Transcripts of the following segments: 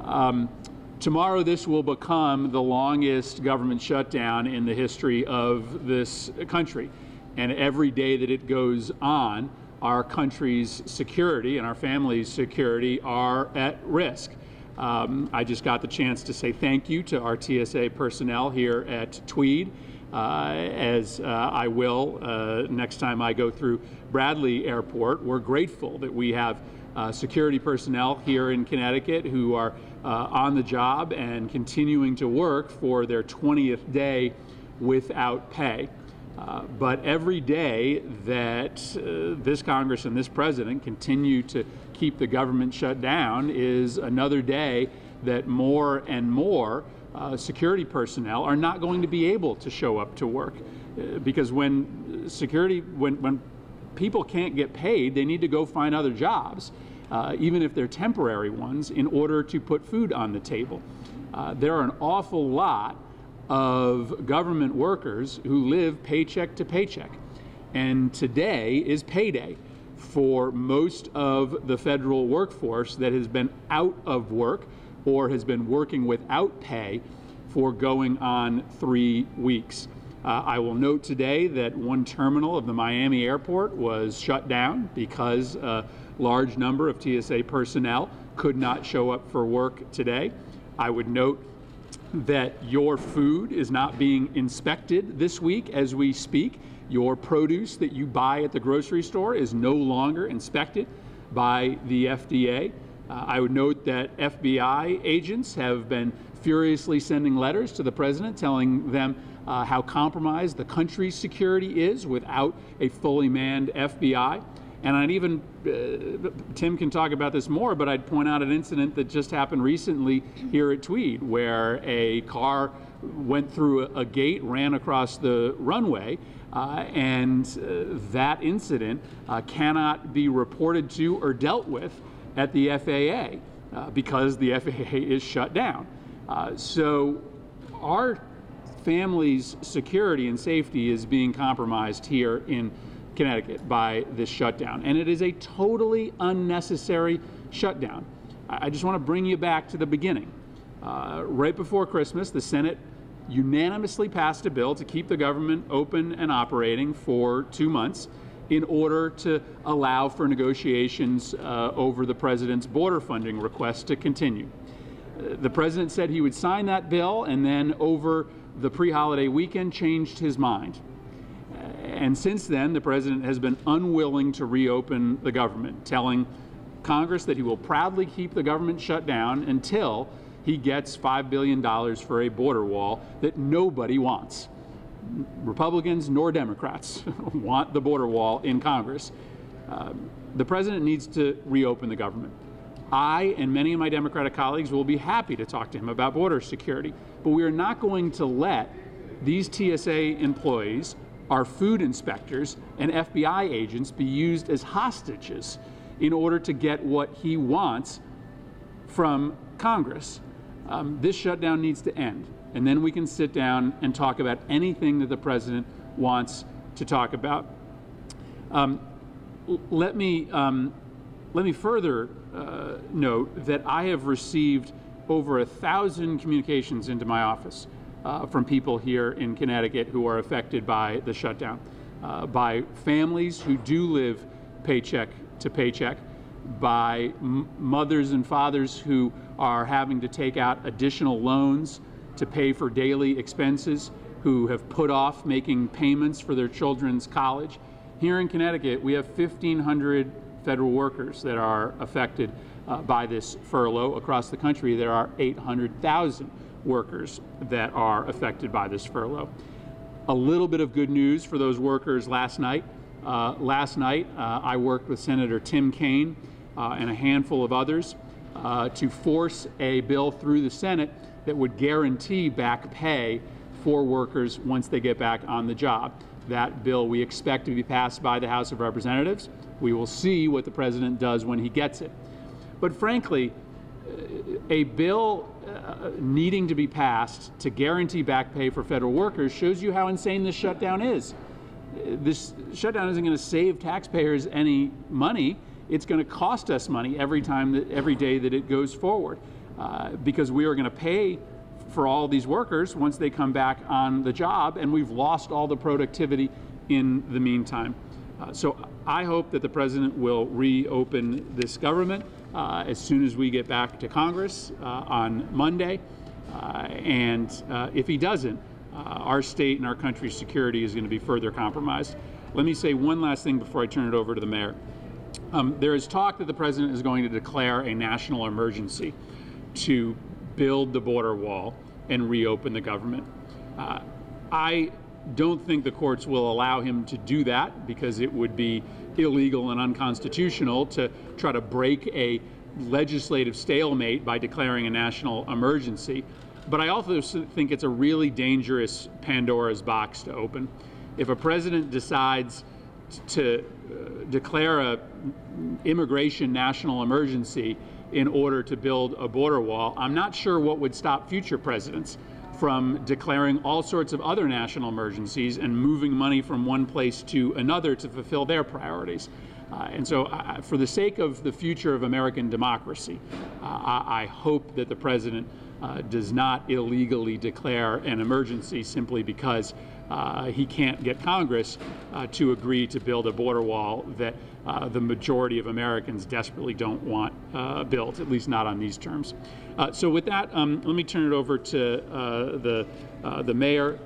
Tomorrow, this will become the longest government shutdown in the history of this country. And every day that it goes on, our country's security and our family's security are at risk. I just got the chance to say thank you to our TSA personnel here at Tweed, as I will next time I go through Bradley Airport. We're grateful that we have security personnel here in Connecticut who are on the job and continuing to work for their 20th day without pay. But every day that this Congress and this president continue to keep the government shut down is another day that more and more security personnel are not going to be able to show up to work. Because when people can't get paid, they need to go find other jobs, even if they're temporary ones, in order to put food on the table. There are an awful lot of government workers who live paycheck to paycheck. And today is payday for most of the federal workforce that has been out of work or has been working without pay for going on 3 weeks. I will note today that one terminal of the Miami airport was shut down because a large number of TSA personnel could not show up for work today. I would note that your food is not being inspected this week as we speak. Your produce that you buy at the grocery store is no longer inspected by the FDA. I would note that FBI agents have been furiously sending letters to the president telling them how compromised the country's security is without a fully manned FBI. And I'd even, Tim can talk about this more, but I'd point out an incident that just happened recently here at Tweed, where a car went through a gate, ran across the runway, and that incident cannot be reported to or dealt with at the FAA because the FAA is shut down. So our family's security and safety is being compromised here in Connecticut by this shutdown, and it is a totally unnecessary shutdown. I just want to bring you back to the beginning. Right before Christmas, the Senate unanimously passed a bill to keep the government open and operating for 2 months in order to allow for negotiations over the president's border funding request to continue. The president said he would sign that bill, and then over the pre-holiday weekend changed his mind. And since then, the president has been unwilling to reopen the government, telling Congress that he will proudly keep the government shut down until he gets $5 billion for a border wall that nobody wants. Republicans nor Democrats want the border wall in Congress. The president needs to reopen the government. I and many of my Democratic colleagues will be happy to talk to him about border security, but we are not going to let these TSA employees, our food inspectors, and FBI agents be used as hostages in order to get what he wants from Congress. This shutdown needs to end, and then we can sit down and talk about anything that the president wants to talk about. Let me further note that I have received over 1,000 communications into my office from people here in Connecticut who are affected by the shutdown, by families who do live paycheck to paycheck, by mothers and fathers who are having to take out additional loans to pay for daily expenses, who have put off making payments for their children's college. Here in Connecticut, we have 1,500 federal workers that are affected by this furlough. Across the country, there are 800,000 workers that are affected by this furlough. A little bit of good news for those workers last night. I worked with Senator Tim Kaine and a handful of others to force a bill through the Senate that would guarantee back pay for workers once they get back on the job. That bill we expect to be passed by the House of Representatives. We will see what the president does when he gets it. But frankly, a bill needing to be passed to guarantee back pay for federal workers shows you how insane this shutdown is. This shutdown isn't going to save taxpayers any money. It's going to cost us money every day that it goes forward. because we are going to pay for all these workers once they come back on the job, and we've lost all the productivity in the meantime. So I hope that the president will reopen this government as soon as we get back to Congress on Monday. And if he doesn't, our state and our country's security is going to be further compromised. Let me say one last thing before I turn it over to the mayor. There is talk that the president is going to declare a national emergency to build the border wall and reopen the government. I don't think the courts will allow him to do that, because it would be illegal and unconstitutional to try to break a legislative stalemate by declaring a national emergency. But I also think it's a really dangerous Pandora's box to open. If a president decides to declare an immigration national emergency in order to build a border wall, I'm not sure what would stop future presidents from declaring all sorts of other national emergencies and moving money from one place to another to fulfill their priorities. And so for the sake of the future of American democracy, I hope that the president does not illegally declare an emergency simply because he can't get Congress to agree to build a border wall that the majority of Americans desperately don't want built, at least not on these terms. So with that, let me turn it over to the mayor,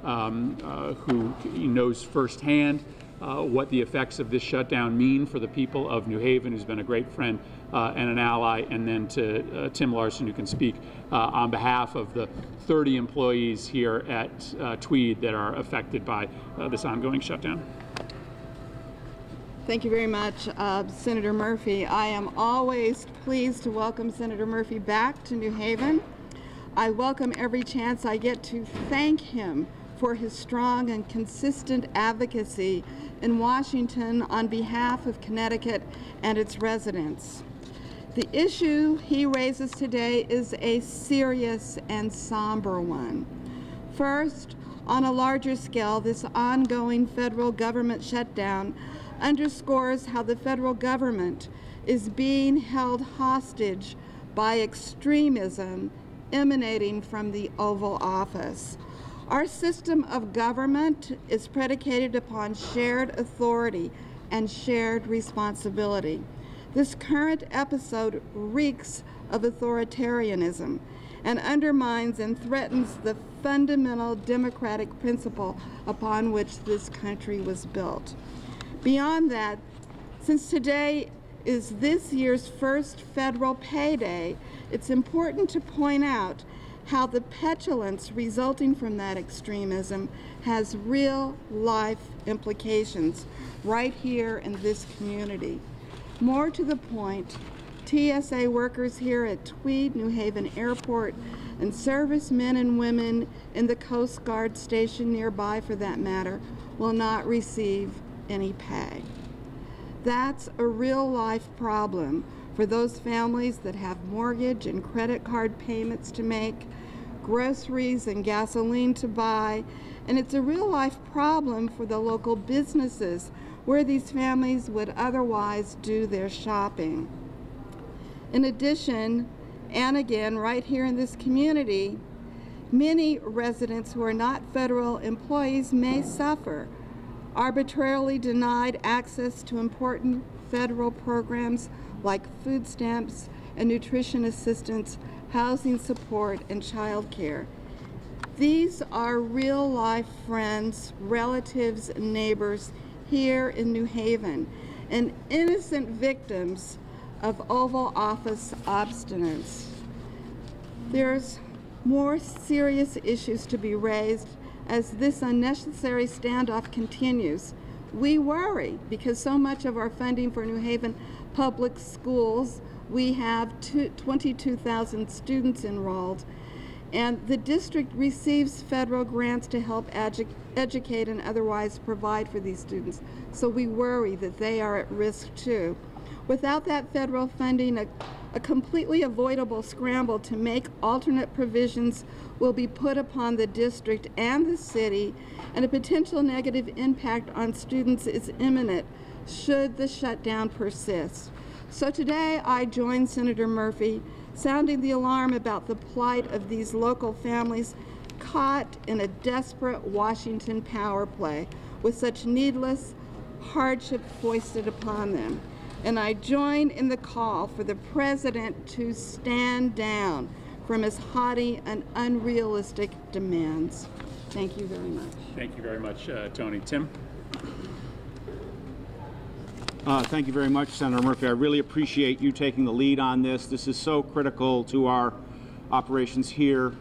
who knows firsthand what the effects of this shutdown mean for the people of New Haven, who's been a great friend and an ally, and then to Tim Larson, who can speak on behalf of the 30 employees here at Tweed that are affected by this ongoing shutdown. Thank you very much, Senator Murphy. I am always pleased to welcome Senator Murphy back to New Haven. I welcome every chance I get to thank him for his strong and consistent advocacy in Washington on behalf of Connecticut and its residents. The issue he raises today is a serious and somber one. First, on a larger scale, this ongoing federal government shutdown underscores how the federal government is being held hostage by extremism emanating from the Oval Office. Our system of government is predicated upon shared authority and shared responsibility. This current episode reeks of authoritarianism and undermines and threatens the fundamental democratic principle upon which this country was built. Beyond that, since today is this year's first federal payday, it's important to point out how the petulance resulting from that extremism has real-life implications right here in this community. More to the point, TSA workers here at Tweed, New Haven Airport, and servicemen and women in the Coast Guard station nearby, for that matter, will not receive any pay. That's a real-life problem for those families that have mortgage and credit card payments to make, groceries and gasoline to buy, and it's a real-life problem for the local businesses where these families would otherwise do their shopping. In addition, and again, right here in this community, many residents who are not federal employees may suffer arbitrarily denied access to important federal programs like food stamps and nutrition assistance, housing support, and child care. These are real-life friends, relatives, and neighbors here in New Haven, and innocent victims of Oval Office obstinance. There's more serious issues to be raised as this unnecessary standoff continues. We worry because so much of our funding for New Haven public schools, we have 22,000 students enrolled, and the district receives federal grants to help educate and otherwise provide for these students. So we worry that they are at risk too. Without that federal funding, a completely avoidable scramble to make alternate provisions will be put upon the district and the city, and a potential negative impact on students is imminent should the shutdown persist. So today I join Senator Murphy sounding the alarm about the plight of these local families caught in a desperate Washington power play with such needless hardship foisted upon them. And I join in the call for the President to stand down from his haughty and unrealistic demands. Thank you very much. Thank you very much, Tony. Tim? Thank you very much, Senator Murphy. I really appreciate you taking the lead on this. This is so critical to our operations here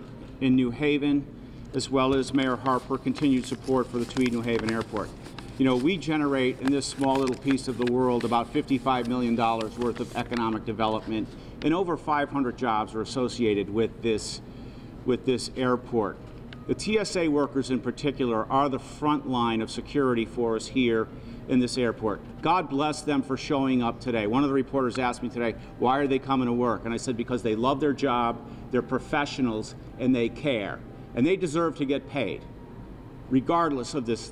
in New Haven, as well as Mayor Harper continued support for the Tweed New Haven Airport. You know, we generate in this small little piece of the world about $55 million worth of economic development, and over 500 jobs are associated with this airport. The TSA workers in particular are the front line of security for us here in this airport. God bless them for showing up today. One of the reporters asked me today, why are they coming to work? And I said, because they love their job, they're professionals, and they care. And they deserve to get paid, regardless of this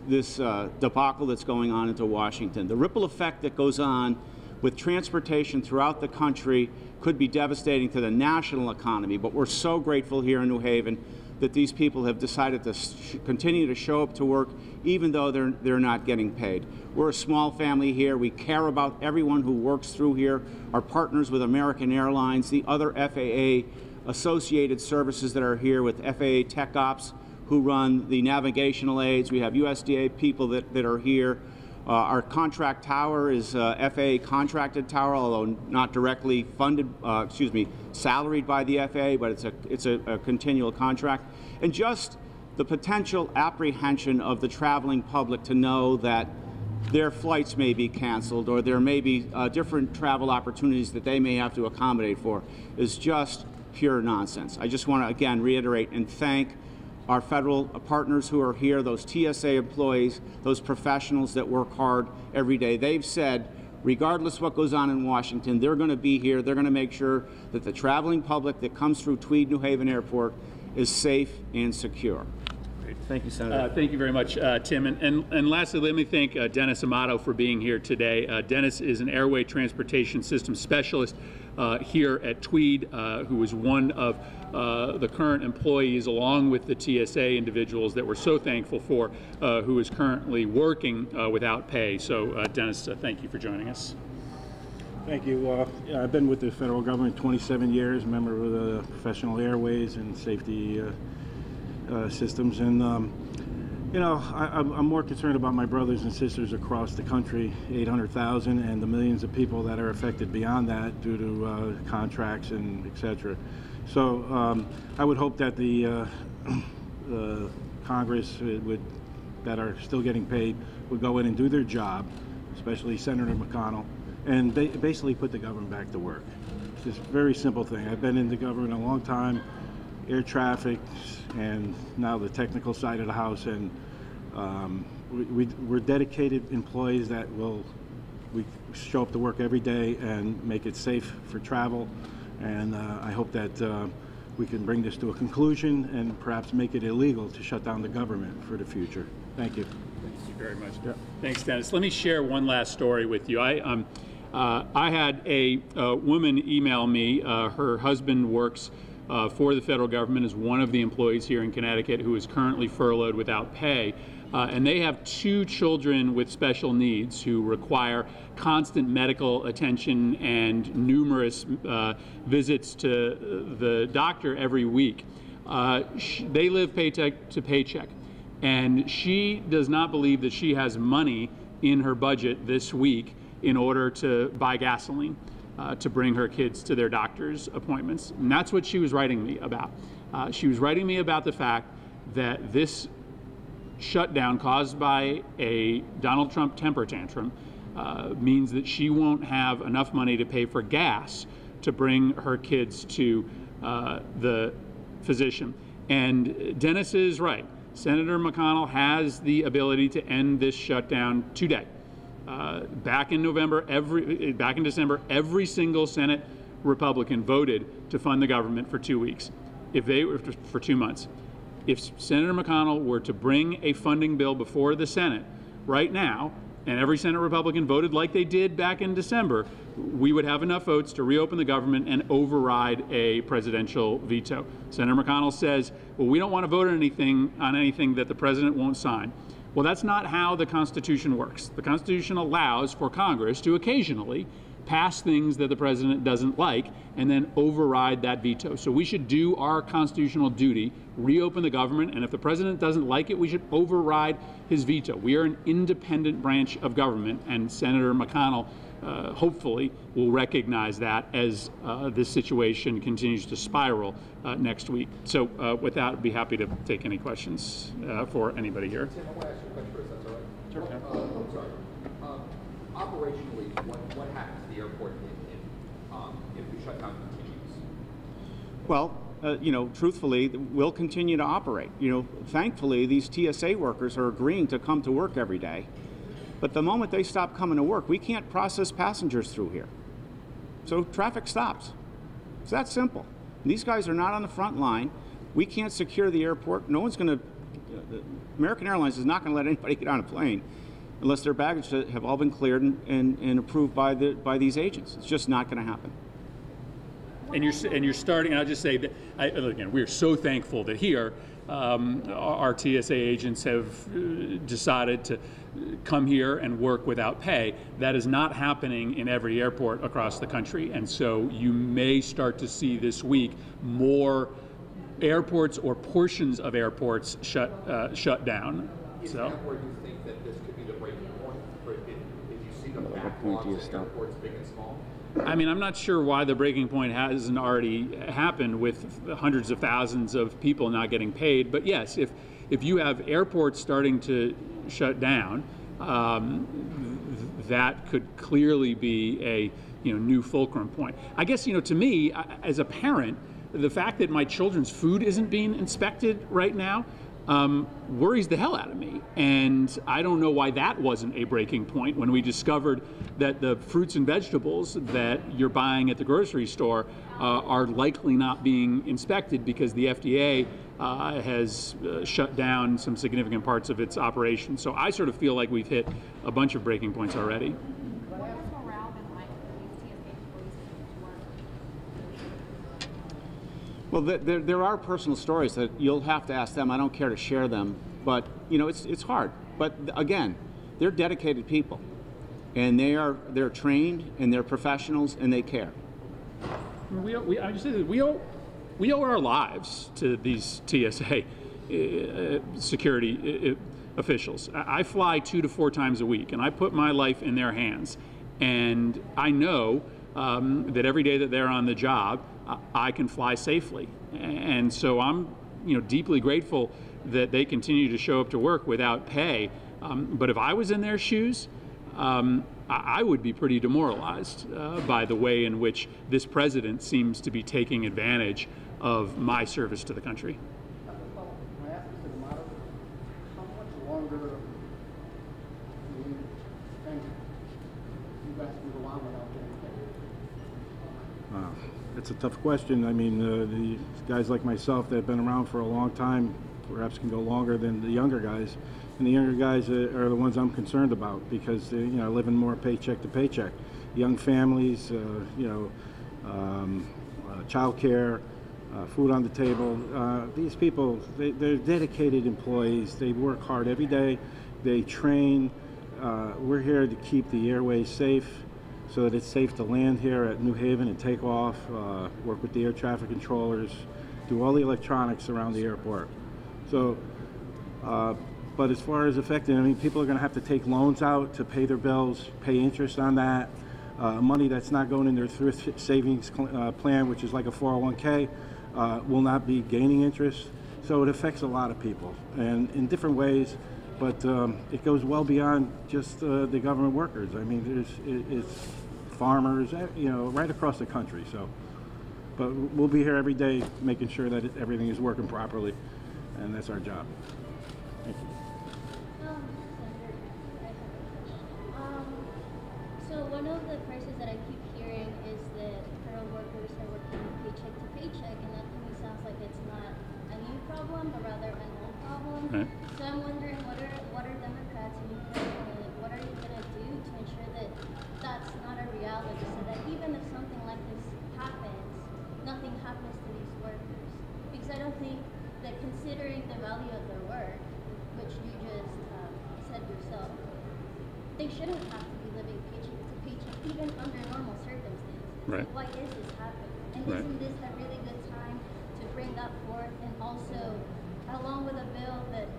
debacle that's going on into Washington. The ripple effect that goes on with transportation throughout the country could be devastating to the national economy, but we're so grateful here in New Haven that these people have decided to continue to show up to work even though they're not getting paid. We're a small family here. We care about everyone who works through here, our partners with American Airlines, the other FAA associated services that are here with FAA Tech Ops, who run the navigational aids. We have USDA people that are here. Our contract tower is FAA contracted tower, although not directly funded, salaried by the FAA, but it's a continual contract. And just the potential apprehension of the traveling public to know that their flights may be canceled or there may be different travel opportunities that they may have to accommodate for is just pure nonsense. I just want to again reiterate and thank our federal partners who are here, those TSA employees, those professionals that work hard every day. They've said, regardless what goes on in Washington, they're going to be here. They're going to make sure that the traveling public that comes through Tweed New Haven Airport is safe and secure. Great. Thank you, Senator. Thank you very much, Tim. And lastly, let me thank Dennis Amato for being here today. Dennis is an airway transportation system specialist here at Tweed, who is one of the current employees, along with the TSA individuals that we're so thankful for, who is currently working without pay. So, Dennis, thank you for joining us. Thank you. I've been with the federal government 27 years, member of the Professional Airways and Safety Systems, and you know, I'm more concerned about my brothers and sisters across the country, 800,000, and the millions of people that are affected beyond that due to contracts and et cetera. So I would hope that the Congress that are still getting paid would go in and do their job, especially Senator McConnell, and basically put the government back to work. It's just a very simple thing. I've been in the government a long time, air traffic, and now the technical side of the house, and we're dedicated employees that we show up to work every day and make it safe for travel. And I hope that we can bring this to a conclusion and perhaps make it illegal to shut down the government for the future. Thank you. Thank you very much. Yeah. Thanks, Dennis. Let me share one last story with you. I had a woman email me. Her husband works for the federal government as one of the employees here in Connecticut who is currently furloughed without pay. And they have 2 children with special needs who require constant medical attention and numerous visits to the doctor every week. They live paycheck to paycheck, and she does not believe that she has money in her budget this week in order to buy gasoline to bring her kids to their doctor's appointments. And that's what she was writing me about. She was writing me about the fact that this shutdown caused by a Donald Trump temper tantrum means that she won't have enough money to pay for gas to bring her kids to the physician. And Dennis is right. Senator McConnell has the ability to end this shutdown today. Back in December, every single Senate Republican voted to fund the government for 2 weeks, for 2 months. If Senator McConnell were to bring a funding bill before the Senate right now, and every Senate Republican voted like they did back in December, we would have enough votes to reopen the government and override a presidential veto. Senator McConnell says, well, we don't want to vote on anything that the president won't sign. Well, that's not how the Constitution works. The Constitution allows for Congress to occasionally pass things that the president doesn't like and then override that veto. So we should do our constitutional duty, reopen the government, and if the president doesn't like it, we should override his veto. We are an independent branch of government, and Senator McConnell hopefully will recognize that as this situation continues to spiral next week. So with that, I'd be happy to take any questions for anybody here. Tim, I want to ask you a question first, that's all right? Sure. I'm sorry. Operationally, what happens to the airport if the shutdown continues? Well, truthfully, we'll continue to operate. Thankfully, these TSA workers are agreeing to come to work every day. But the moment they stop coming to work, we can't process passengers through here. So traffic stops. It's that simple. These guys are not on the front line. We can't secure the airport. No one's going to, American Airlines is not going to let anybody get on a plane unless their baggage have all been cleared and approved by these agents. It's just not going to happen. And you're starting. And I'll just say that again, we're so thankful that here our TSA agents have decided to come here and work without pay. That is not happening in every airport across the country, and so you may start to see this week more airports or portions of airports shut down. Is that where you think that this could be the breaking point? If you see the backlogs in airports, big and small? I mean, I'm not sure why the breaking point hasn't already happened with hundreds of thousands of people not getting paid. But yes, if you have airports starting to shut down, that could clearly be a new fulcrum point. I guess to me, as a parent, the fact that my children's food isn't being inspected right now worries the hell out of me. And I don't know why that wasn't a breaking point when we discovered that the fruits and vegetables that you're buying at the grocery store are likely not being inspected because the FDA has shut down some significant parts of its operation. So I sort of feel like we've hit a bunch of breaking points already. What has morale been like for these TSA employees Well, there are personal stories that you'll have to ask them. I don't care to share them, but it's hard. But again, they're dedicated people, and they're trained and they're professionals and they care. I just say that we owe our lives to these TSA security officials. I fly 2 to 4 times a week, and I put my life in their hands. And I know that every day that they're on the job, I can fly safely. And so I'm deeply grateful that they continue to show up to work without pay. But if I was in their shoes, I would be pretty demoralized by the way in which this president seems to be taking advantage of my service to the country. My ask is a matter, how much longer do you think you guys can go on without getting paid? It's a tough question. I mean, the guys like myself that have been around for a long time perhaps can go longer than the younger guys. And the younger guys are the ones I'm concerned about because they're living more paycheck to paycheck. Young families, child care, food on the table. These people, they're dedicated employees. They work hard every day. They train. We're here to keep the airways safe so that it's safe to land here at New Haven and take off, work with the air traffic controllers, do all the electronics around the airport. So, but as far as affecting, people are going to have to take loans out to pay their bills, pay interest on that. Money that's not going in their thrift savings plan, which is like a 401k, will not be gaining interest. So it affects a lot of people, and in different ways. But it goes well beyond just the government workers. I mean, it's farmers, right across the country. So, but we'll be here every day making sure that everything is working properly, and that's our job. Thank you. So one of the phrases that I keep hearing is that federal workers are working paycheck to paycheck, and that to me sounds like it's not a new problem, but rather an old problem. Right. So I'm wondering, what are Democrats and what are are you going to do to ensure that that's not a reality, so that even if something like this happens, nothing happens to these workers? Because I don't think that, considering the value of their work, which you just said yourself, they shouldn't have to be living paycheck to paycheck, even under normal circumstances. Right. Why is this happening? And Right. isn't this a really good time to bring that forth, and also along with a bill that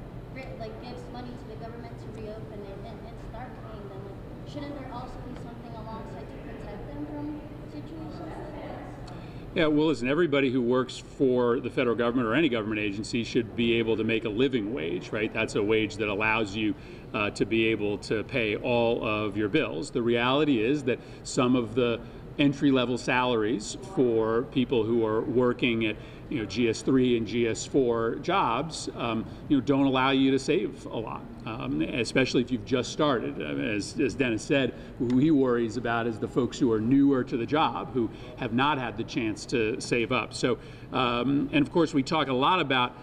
gives money to the government to reopen it and start paying them? Like, shouldn't there also be something alongside to protect them from situations like this? Yeah, well, listen, everybody who works for the federal government or any government agency should be able to make a living wage, right? That's a wage that allows you to be able to pay all of your bills. The reality is that some of the entry-level salaries for people who are working at GS3 and GS4 jobs, don't allow you to save a lot, especially if you've just started. As Dennis said, who he worries about is the folks who are newer to the job, who have not had the chance to save up. So, and of course, we talk a lot about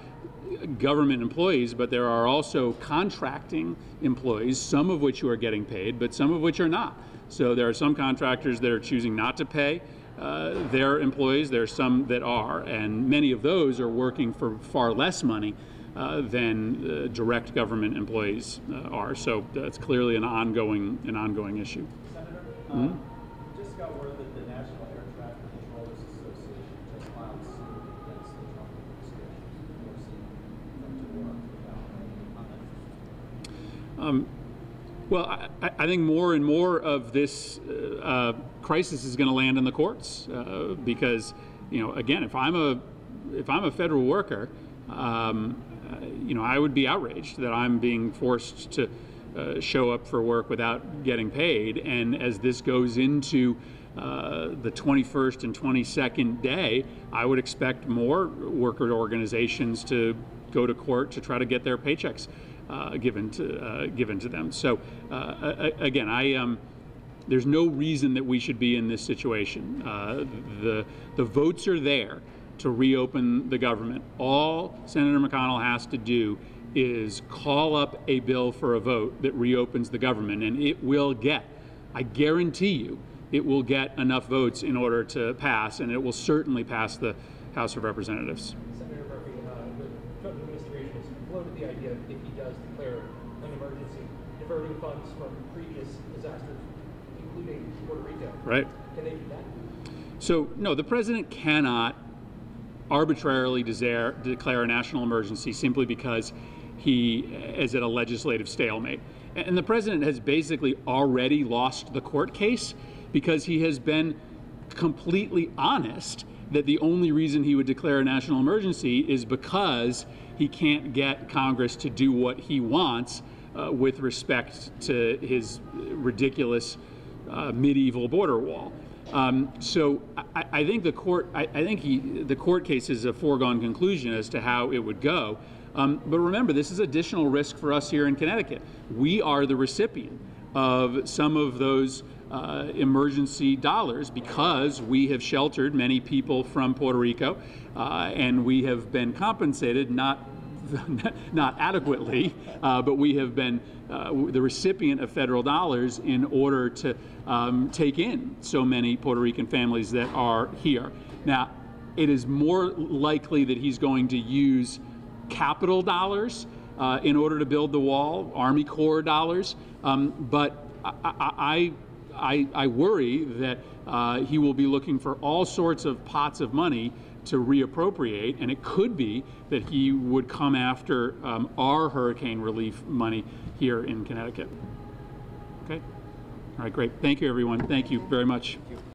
government employees, but there are also contracting employees, some of which who are getting paid, but some of which are not. So there are some contractors that are choosing not to pay their employees. There are some that are, and many of those are working for far less money than direct government employees are. So that's clearly an ongoing issue. Senator, just got word that the National Air Traffic Controllers Association just filed suit against the Trump administration, forcing them to work without any comment. Well, I think more and more of this crisis is going to land in the courts because, again, if I'm a federal worker, I would be outraged that I'm being forced to show up for work without getting paid. And as this goes into the 21st and 22nd day, I would expect more worker organizations to go to court to try to get their paychecks given to them. So again, there's no reason that we should be in this situation. The votes are there to reopen the government. All Senator McConnell has to do is call up a bill for a vote that reopens the government, and it will get, I guarantee you, it will get enough votes in order to pass, and it will certainly pass the House of Representatives. Senator Murphy, the Trump administration has floated the idea that if he does declare an emergency, diverting funds from previous disasters, including Puerto Rico. Right. Can they do that? So, no, the president cannot arbitrarily declare a national emergency simply because he is at a legislative stalemate. And the president has basically already lost the court case because he has been completely honest that the only reason he would declare a national emergency is because he can't get Congress to do what he wants with respect to his ridiculous medieval border wall. So I think the court case is a foregone conclusion as to how it would go. But remember, this is additional risk for us here in Connecticut. We are the recipient of some of those emergency dollars because we have sheltered many people from Puerto Rico, and we have been compensated not adequately, but we have been the recipient of federal dollars in order to take in so many Puerto Rican families that are here. Now, it is more likely that he's going to use capital dollars in order to build the wall, Army Corps dollars, but I worry that he will be looking for all sorts of pots of money to reappropriate, and it could be that he would come after our hurricane relief money here in Connecticut. Okay? All right, great. Thank you, everyone. Thank you very much.